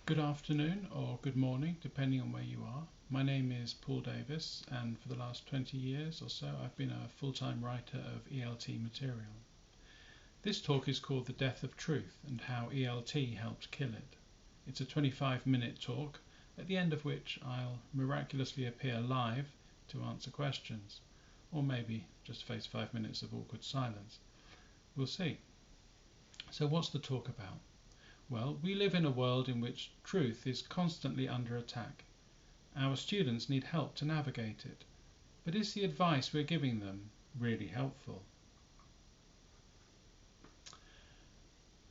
Good afternoon or good morning, depending on where you are. My name is Paul Davis, and for the last 20 years or so, I've been a full-time writer of ELT material. This talk is called The Death of Truth and How ELT Helped Kill It. It's a 25-minute talk, at the end of which I'll miraculously appear live to answer questions, or maybe just face 5 minutes of awkward silence. We'll see. So what's the talk about? Well, we live in a world in which truth is constantly under attack. Our students need help to navigate it. But is the advice we're giving them really helpful?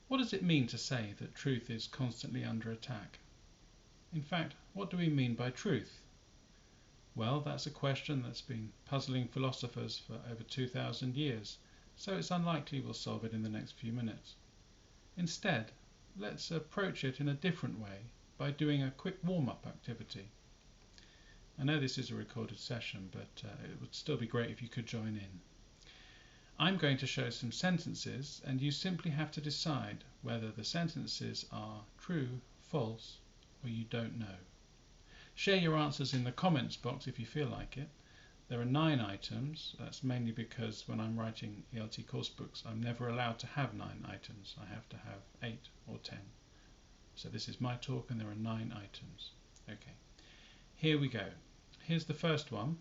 What does it mean to say that truth is constantly under attack? In fact, what do we mean by truth? Well, that's a question that's been puzzling philosophers for over 2,000 years, so it's unlikely we'll solve it in the next few minutes. Instead, let's approach it in a different way by doing a quick warm-up activity. I know this is a recorded session, but it would still be great if you could join in. I'm going to show some sentences, and you simply have to decide whether the sentences are true, false, or you don't know. Share your answers in the comments box if you feel like it. There are 9 items. That's mainly because when I'm writing ELT course books, I'm never allowed to have 9 items. I have to have 8 or 10. So this is my talk and there are 9 items. Okay, here we go. Here's the first one.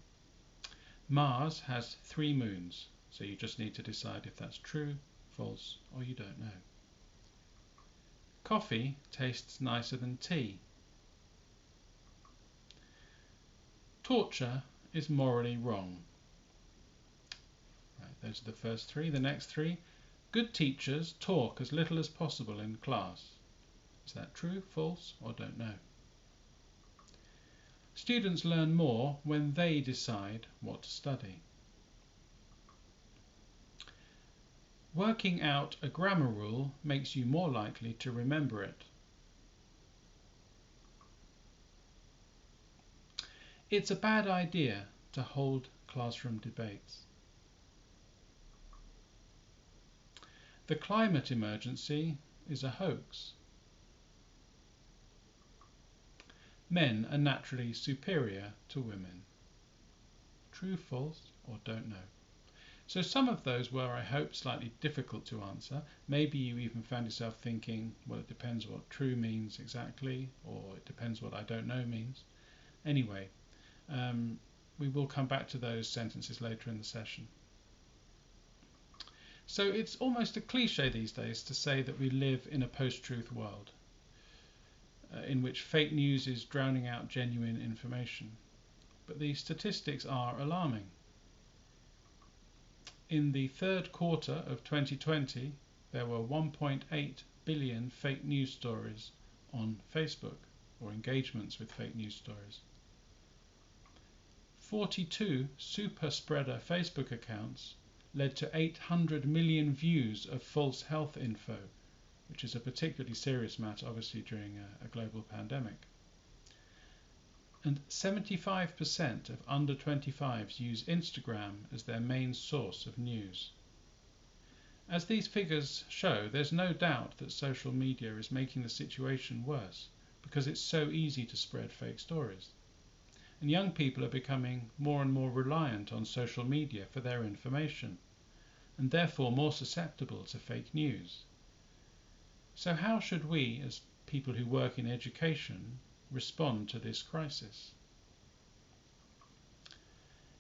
Mars has 3 moons. So you just need to decide if that's true, false, or you don't know. Coffee tastes nicer than tea. Torture is morally wrong. Right, those are the first 3. The next 3. Good teachers talk as little as possible in class. Is that true, false, or don't know? Students learn more when they decide what to study. Working out a grammar rule makes you more likely to remember it. It's a bad idea to hold classroom debates. The climate emergency is a hoax. Men are naturally superior to women. True, false, or don't know? So some of those were, I hope, slightly difficult to answer. Maybe you even found yourself thinking, well, it depends what true means exactly, or it depends what I don't know means. Anyway, we will come back to those sentences later in the session. So it's almost a cliche these days to say that we live in a post-truth world, in which fake news is drowning out genuine information. But the statistics are alarming. In the third quarter of 2020, there were 1.8 billion fake news stories on Facebook, or engagements with fake news stories. 42 super spreader Facebook accounts led to 800 million views of false health info, which is a particularly serious matter, obviously, during a global pandemic. And 75% of under 25s use Instagram as their main source of news. As these figures show, there's no doubt that social media is making the situation worse because it's so easy to spread fake stories. And young people are becoming more and more reliant on social media for their information, and therefore more susceptible to fake news. So how should we, as people who work in education, respond to this crisis?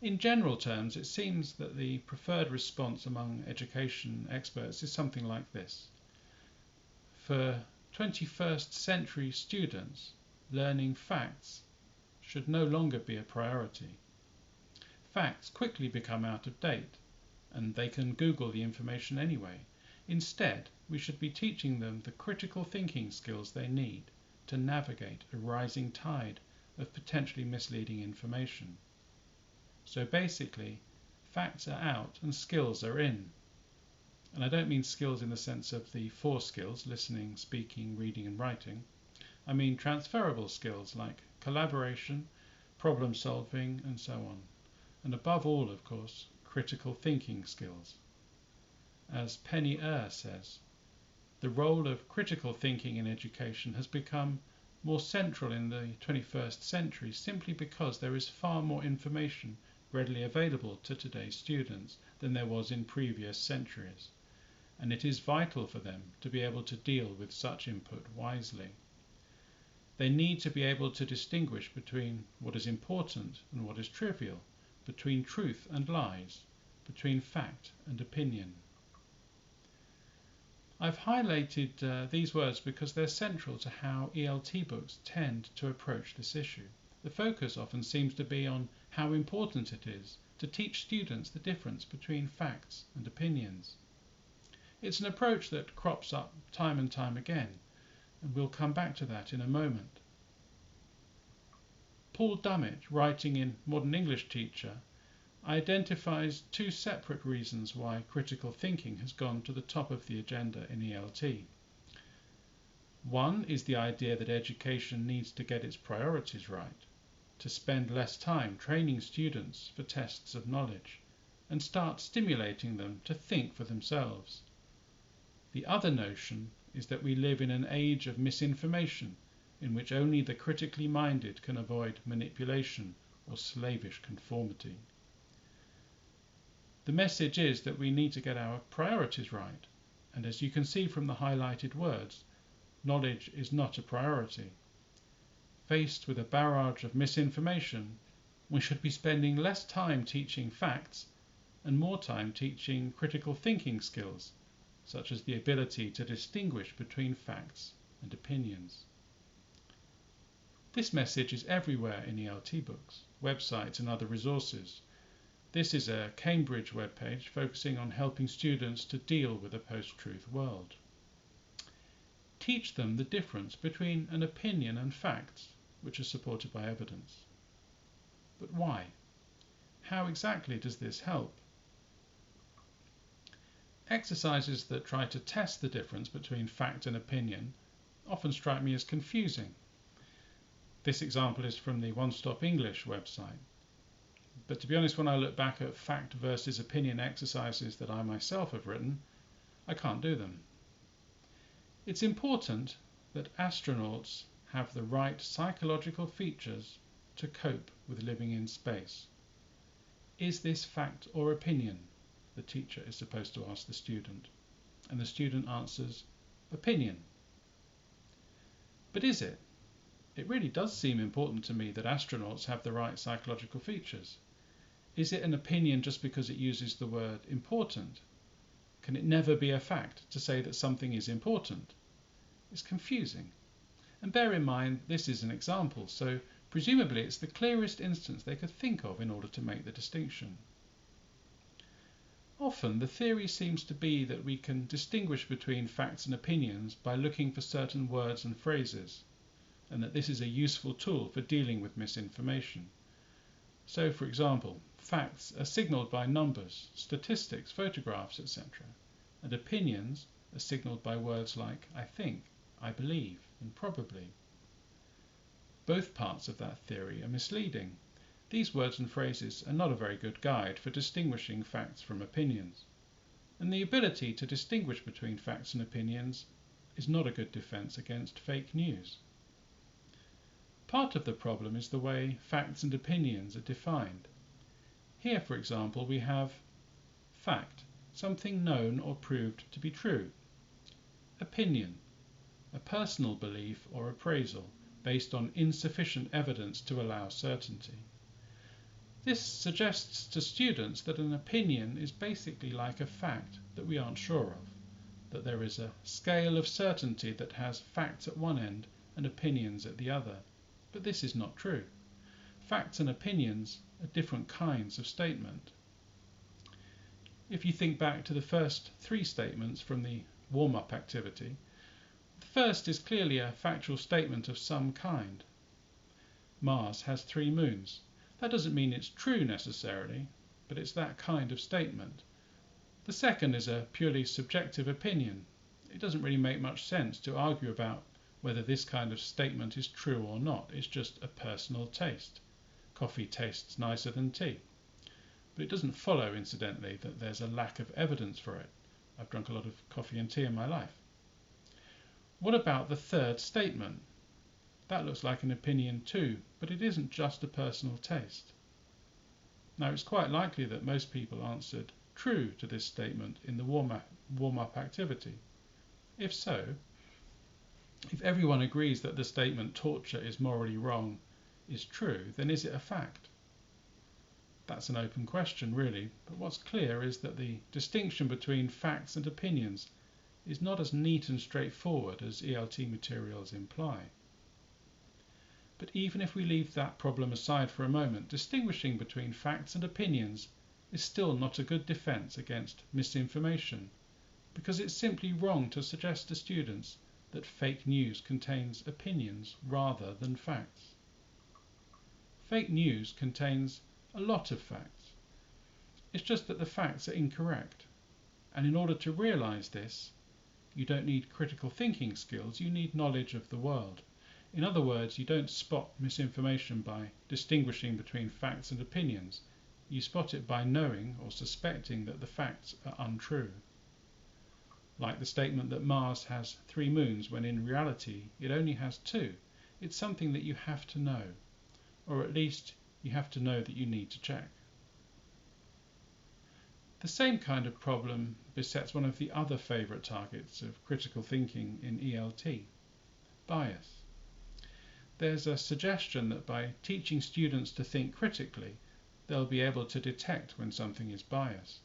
In general terms, it seems that the preferred response among education experts is something like this. For 21st century students, learning facts should no longer be a priority. Facts quickly become out of date, and they can Google the information anyway. Instead, we should be teaching them the critical thinking skills they need to navigate a rising tide of potentially misleading information. So basically, facts are out and skills are in. And I don't mean skills in the sense of the 4 skills, listening, speaking, reading and writing. I mean transferable skills like collaboration, problem solving and so on. And above all, of course, critical thinking skills. As Penny says, the role of critical thinking in education has become more central in the 21st century simply because there is far more information readily available to today's students than there was in previous centuries, and it is vital for them to be able to deal with such input wisely. They need to be able to distinguish between what is important and what is trivial, between truth and lies, between fact and opinion. I've highlighted these words because they're central to how ELT books tend to approach this issue. The focus often seems to be on how important it is to teach students the difference between facts and opinions. It's an approach that crops up time and time again, and we'll come back to that in a moment. Paul Dummett, writing in Modern English Teacher, identifies two separate reasons why critical thinking has gone to the top of the agenda in ELT. One is the idea that education needs to get its priorities right, to spend less time training students for tests of knowledge, and start stimulating them to think for themselves. The other notion is that we live in an age of misinformation in which only the critically minded can avoid manipulation or slavish conformity. The message is that we need to get our priorities right, and as you can see from the highlighted words, knowledge is not a priority. Faced with a barrage of misinformation, we should be spending less time teaching facts and more time teaching critical thinking skills, such as the ability to distinguish between facts and opinions. This message is everywhere in ELT books, websites and other resources. This is a Cambridge webpage focusing on helping students to deal with a post-truth world. Teach them the difference between an opinion and facts, which are supported by evidence. But why? How exactly does this help? Exercises that try to test the difference between fact and opinion often strike me as confusing. This example is from the One Stop English website. But to be honest, when I look back at fact versus opinion exercises that I myself have written, I can't do them. It's important that astronauts have the right psychological features to cope with living in space. Is this fact or opinion? The teacher is supposed to ask the student, and the student answers, opinion. But is it? It really does seem important to me that astronauts have the right psychological features. Is it an opinion just because it uses the word important? Can it never be a fact to say that something is important? It's confusing. And bear in mind, this is an example, so presumably it's the clearest instance they could think of in order to make the distinction. Often the theory seems to be that we can distinguish between facts and opinions by looking for certain words and phrases, and that this is a useful tool for dealing with misinformation. So, for example, facts are signalled by numbers, statistics, photographs, etc., and opinions are signalled by words like I think, I believe, and probably. Both parts of that theory are misleading. These words and phrases are not a very good guide for distinguishing facts from opinions, and the ability to distinguish between facts and opinions is not a good defence against fake news. Part of the problem is the way facts and opinions are defined. Here, for example, we have fact, something known or proved to be true. Opinion, a personal belief or appraisal based on insufficient evidence to allow certainty. This suggests to students that an opinion is basically like a fact that we aren't sure of, that there is a scale of certainty that has facts at one end and opinions at the other. But this is not true. Facts and opinions are different kinds of statement. If you think back to the first three statements from the warm-up activity, the first is clearly a factual statement of some kind. Mars has 3 moons. That doesn't mean it's true necessarily, but it's that kind of statement. The second is a purely subjective opinion. It doesn't really make much sense to argue about whether this kind of statement is true or not. It's just a personal taste. Coffee tastes nicer than tea. But it doesn't follow, incidentally, that there's a lack of evidence for it. I've drunk a lot of coffee and tea in my life. What about the third statement? That looks like an opinion too, but it isn't just a personal taste. Now, it's quite likely that most people answered true to this statement in the warm-up activity. If so, if everyone agrees that the statement torture is morally wrong is true, then is it a fact? That's an open question, really, but what's clear is that the distinction between facts and opinions is not as neat and straightforward as ELT materials imply. But even if we leave that problem aside for a moment, distinguishing between facts and opinions is still not a good defense against misinformation, because it's simply wrong to suggest to students that fake news contains opinions rather than facts. Fake news contains a lot of facts. It's just that the facts are incorrect. And in order to realize this, you don't need critical thinking skills, you need knowledge of the world. In other words, you don't spot misinformation by distinguishing between facts and opinions. You spot it by knowing or suspecting that the facts are untrue. Like the statement that Mars has 3 moons when in reality it only has 2. It's something that you have to know, or at least you have to know that you need to check. The same kind of problem besets one of the other favourite targets of critical thinking in ELT, bias. There's a suggestion that by teaching students to think critically, they'll be able to detect when something is biased.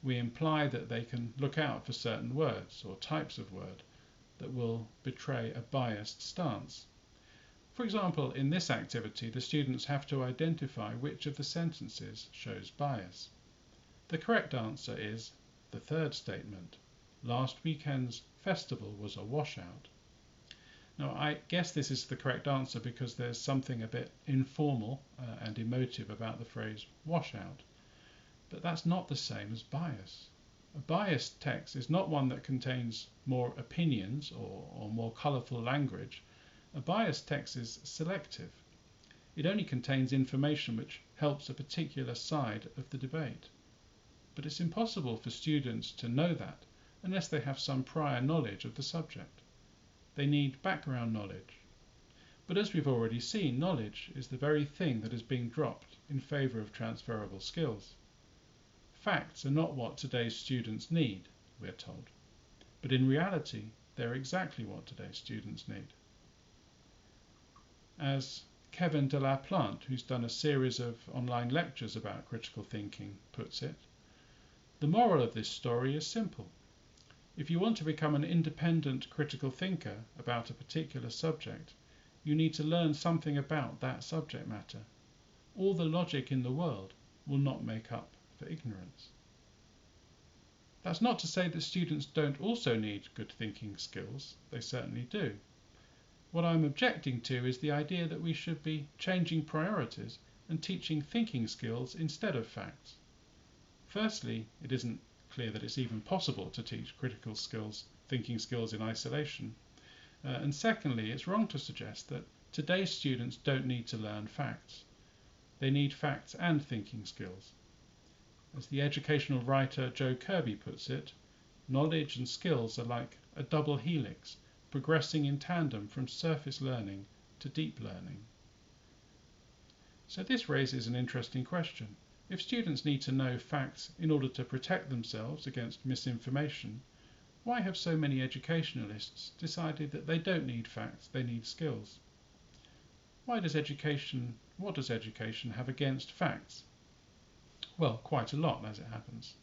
We imply that they can look out for certain words or types of word that will betray a biased stance. For example, in this activity, the students have to identify which of the sentences shows bias. The correct answer is the third statement. Last weekend's festival was a washout. Now, I guess this is the correct answer because there's something a bit informal and emotive about the phrase washout. But that's not the same as bias. A biased text is not one that contains more opinions or more colourful language. A biased text is selective. It only contains information which helps a particular side of the debate. But it's impossible for students to know that unless they have some prior knowledge of the subject. They need background knowledge. But as we've already seen, knowledge is the very thing that is being dropped in favour of transferable skills. Facts are not what today's students need, we're told. But in reality, they're exactly what today's students need. As Kevin de la Plante, who's done a series of online lectures about critical thinking, puts it, the moral of this story is simple. If you want to become an independent critical thinker about a particular subject, you need to learn something about that subject matter. All the logic in the world will not make up for ignorance. That's not to say that students don't also need good thinking skills. They certainly do. What I'm objecting to is the idea that we should be changing priorities and teaching thinking skills instead of facts. Firstly, it isn't clear that it's even possible to teach critical skills, thinking skills in isolation. And secondly, it's wrong to suggest that today's students don't need to learn facts. They need facts and thinking skills. As the educational writer Joe Kirby puts it, knowledge and skills are like a double helix, progressing in tandem from surface learning to deep learning. So this raises an interesting question. If students need to know facts in order to protect themselves against misinformation, why have so many educationalists decided that they don't need facts, they need skills? What does education have against facts? Well, quite a lot, as it happens.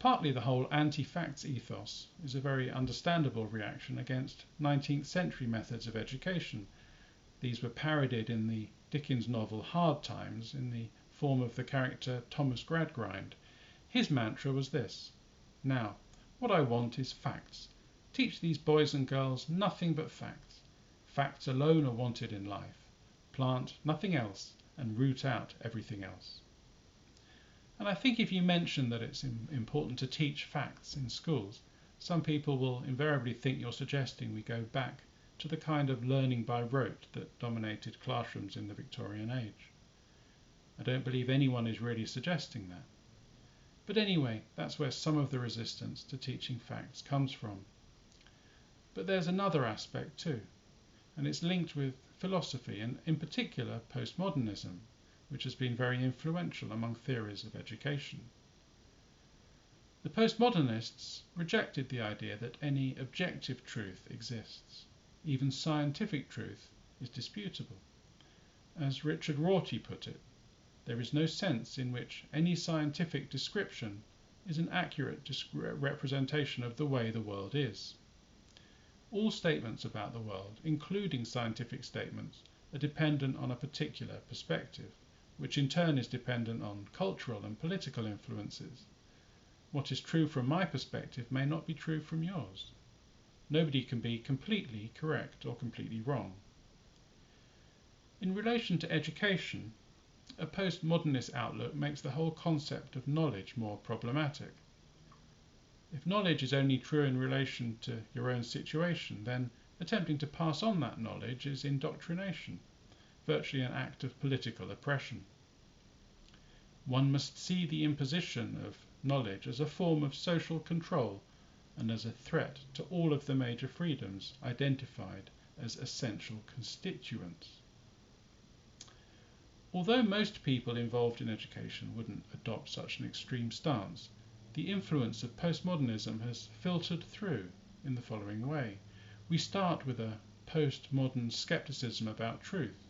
Partly the whole anti-facts ethos is a very understandable reaction against 19th century methods of education. These were parodied in the Dickens novel Hard Times in the form of the character Thomas Gradgrind. His mantra was this: now, what I want is facts. Teach these boys and girls nothing but facts. Facts alone are wanted in life. Plant nothing else and root out everything else. And I think if you mention that it's important to teach facts in schools, some people will invariably think you're suggesting we go back to the kind of learning by rote that dominated classrooms in the Victorian age. I don't believe anyone is really suggesting that. But anyway, that's where some of the resistance to teaching facts comes from. But there's another aspect too, and it's linked with philosophy, and in particular postmodernism, which has been very influential among theories of education. The postmodernists rejected the idea that any objective truth exists. Even scientific truth is disputable. As Richard Rorty put it, there is no sense in which any scientific description is an accurate representation of the way the world is. All statements about the world, including scientific statements, are dependent on a particular perspective, which in turn is dependent on cultural and political influences. What is true from my perspective may not be true from yours. Nobody can be completely correct or completely wrong. In relation to education, a postmodernist outlook makes the whole concept of knowledge more problematic. If knowledge is only true in relation to your own situation, then attempting to pass on that knowledge is indoctrination, virtually an act of political oppression. One must see the imposition of knowledge as a form of social control and as a threat to all of the major freedoms identified as essential constituents. Although most people involved in education wouldn't adopt such an extreme stance, the influence of postmodernism has filtered through in the following way. We start with a postmodern skepticism about truth,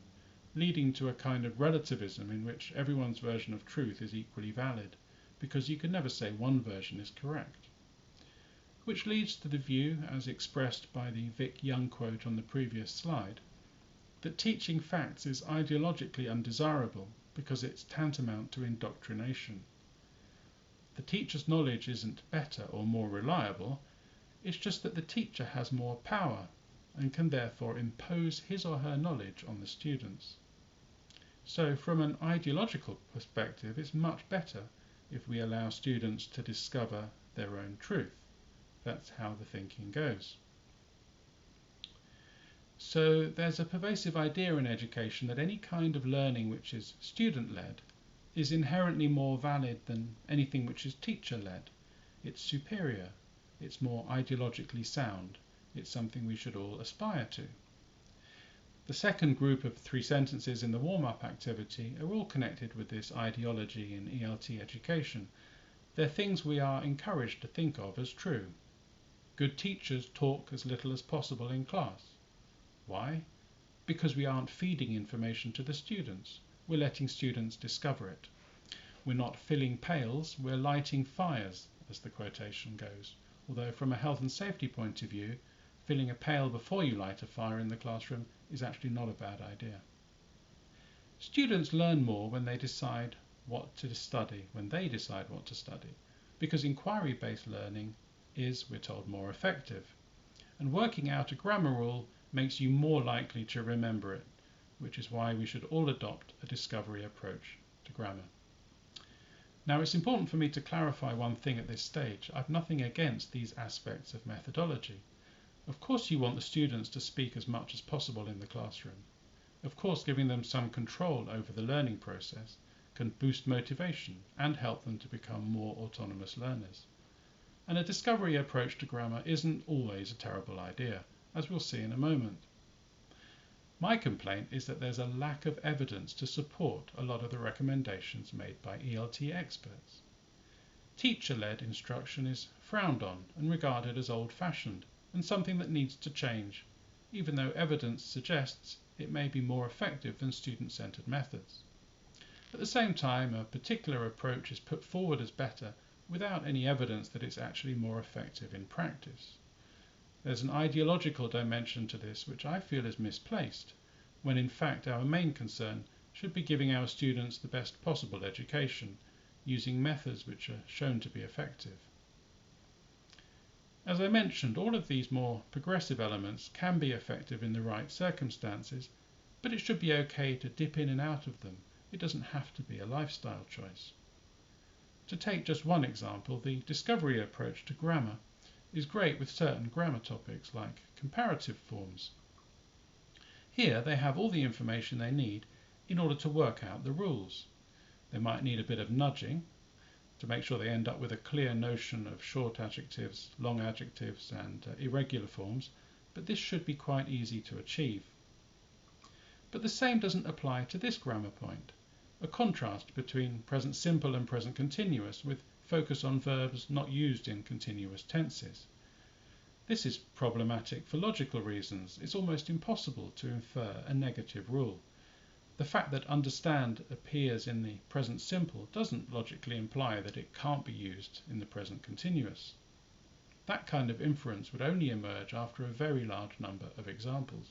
leading to a kind of relativism in which everyone's version of truth is equally valid, because you can never say one version is correct. Which leads to the view, as expressed by the Vic Young quote on the previous slide, that teaching facts is ideologically undesirable because it's tantamount to indoctrination. The teacher's knowledge isn't better or more reliable, it's just that the teacher has more power and can therefore impose his or her knowledge on the students. So from an ideological perspective, it's much better if we allow students to discover their own truth. That's how the thinking goes. So there's a pervasive idea in education that any kind of learning which is student-led is inherently more valid than anything which is teacher-led. It's superior, it's more ideologically sound, it's something we should all aspire to. The second group of 3 sentences in the warm-up activity are all connected with this ideology in ELT education. They're things we are encouraged to think of as true. Good teachers talk as little as possible in class. Why? Because we aren't feeding information to the students. We're letting students discover it. We're not filling pails, we're lighting fires, as the quotation goes. Although from a health and safety point of view, filling a pail before you light a fire in the classroom is actually not a bad idea. Students learn more when they decide what to study, because inquiry-based learning is, we're told, more effective. And working out a grammar rule makes you more likely to remember it, which is why we should all adopt a discovery approach to grammar. Now, it's important for me to clarify one thing at this stage. I've nothing against these aspects of methodology. Of course you want the students to speak as much as possible in the classroom. Of course giving them some control over the learning process can boost motivation and help them to become more autonomous learners. And a discovery approach to grammar isn't always a terrible idea, as we'll see in a moment. My complaint is that there's a lack of evidence to support a lot of the recommendations made by ELT experts. Teacher-led instruction is frowned on and regarded as old-fashioned and something that needs to change, even though evidence suggests it may be more effective than student-centered methods. At the same time, a particular approach is put forward as better without any evidence that it's actually more effective in practice. There's an ideological dimension to this which I feel is misplaced, when in fact our main concern should be giving our students the best possible education, using methods which are shown to be effective. As I mentioned, all of these more progressive elements can be effective in the right circumstances, but it should be okay to dip in and out of them. It doesn't have to be a lifestyle choice. To take just one example, the discovery approach to grammar is great with certain grammar topics like comparative forms. Here they have all the information they need in order to work out the rules. They might need a bit of nudging to make sure they end up with a clear notion of short adjectives, long adjectives and irregular forms, but this should be quite easy to achieve. But the same doesn't apply to this grammar point, a contrast between present simple and present continuous with focus on verbs not used in continuous tenses. This is problematic for logical reasons. It's almost impossible to infer a negative rule. The fact that understand appears in the present simple doesn't logically imply that it can't be used in the present continuous. That kind of inference would only emerge after a very large number of examples.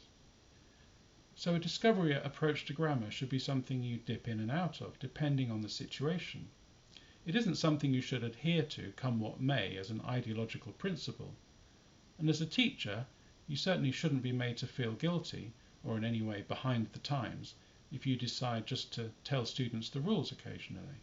So a discovery approach to grammar should be something you dip in and out of, depending on the situation. It isn't something you should adhere to, come what may, as an ideological principle. And as a teacher, you certainly shouldn't be made to feel guilty, or in any way behind the times, if you decide just to tell students the rules occasionally.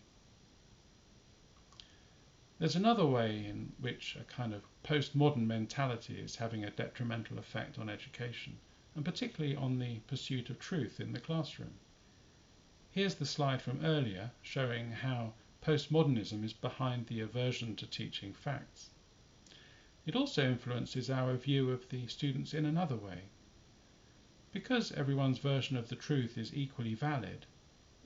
There's another way in which a kind of postmodern mentality is having a detrimental effect on education, and particularly on the pursuit of truth in the classroom. Here's the slide from earlier showing how postmodernism is behind the aversion to teaching facts. It also influences our view of the students in another way. Because everyone's version of the truth is equally valid,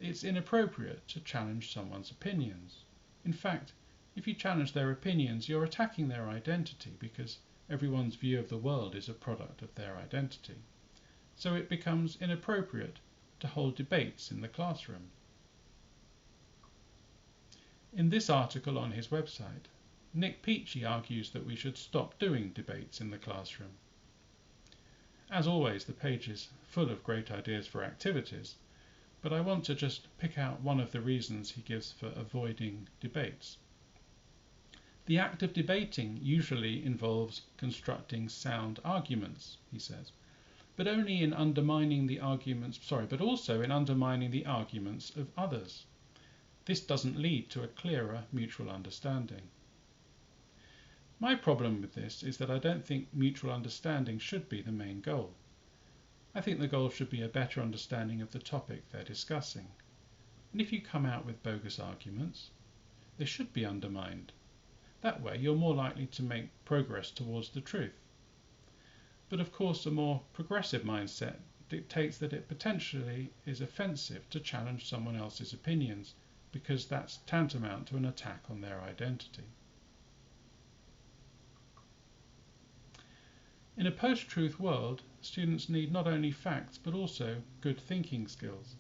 it's inappropriate to challenge someone's opinions. In fact, if you challenge their opinions, you're attacking their identity because everyone's view of the world is a product of their identity. So it becomes inappropriate to hold debates in the classroom. In this article on his website, Nick Peachy argues that we should stop doing debates in the classroom. As always, the page is full of great ideas for activities, but I want to just pick out one of the reasons he gives for avoiding debates. The act of debating usually involves constructing sound arguments, he says, but only in undermining the arguments, but also in undermining the arguments of others. This doesn't lead to a clearer mutual understanding. My problem with this is that I don't think mutual understanding should be the main goal. I think the goal should be a better understanding of the topic they're discussing. And if you come out with bogus arguments, they should be undermined. That way you're more likely to make progress towards the truth. But of course a more progressive mindset dictates that it potentially is offensive to challenge someone else's opinions, because that's tantamount to an attack on their identity. In a post-truth world, students need not only facts but also good thinking skills,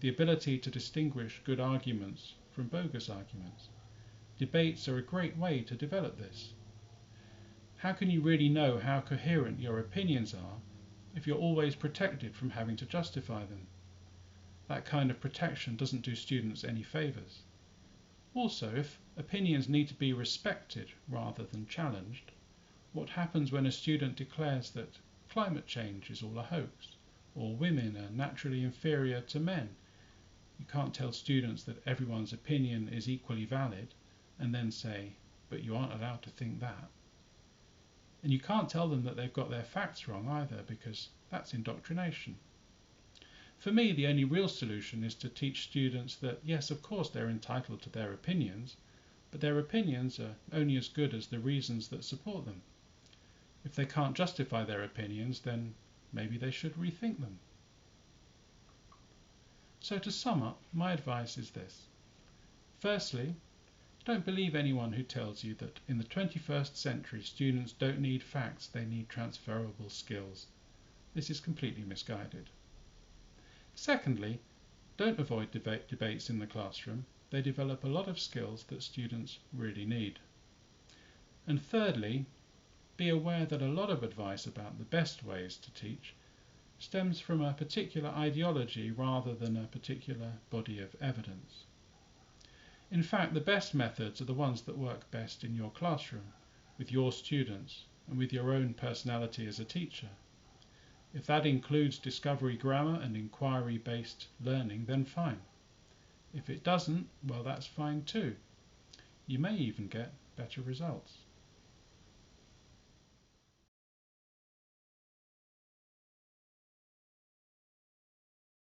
the ability to distinguish good arguments from bogus arguments. Debates are a great way to develop this. How can you really know how coherent your opinions are if you're always protected from having to justify them? That kind of protection doesn't do students any favours. Also, if opinions need to be respected rather than challenged, what happens when a student declares that climate change is all a hoax, or women are naturally inferior to men? You can't tell students that everyone's opinion is equally valid and then say, but you aren't allowed to think that. And you can't tell them that they've got their facts wrong either, because that's indoctrination. For me, the only real solution is to teach students that, yes, of course, they're entitled to their opinions, but their opinions are only as good as the reasons that support them. If they can't justify their opinions, then maybe they should rethink them. So to sum up, my advice is this. Firstly, don't believe anyone who tells you that in the 21st century students don't need facts, they need transferable skills. This is completely misguided. Secondly, don't avoid debates in the classroom. They develop a lot of skills that students really need. And thirdly, be aware that a lot of advice about the best ways to teach stems from a particular ideology rather than a particular body of evidence. In fact, the best methods are the ones that work best in your classroom, with your students, and with your own personality as a teacher. If that includes discovery grammar and inquiry-based learning, then fine. If it doesn't, well, that's fine too. You may even get better results.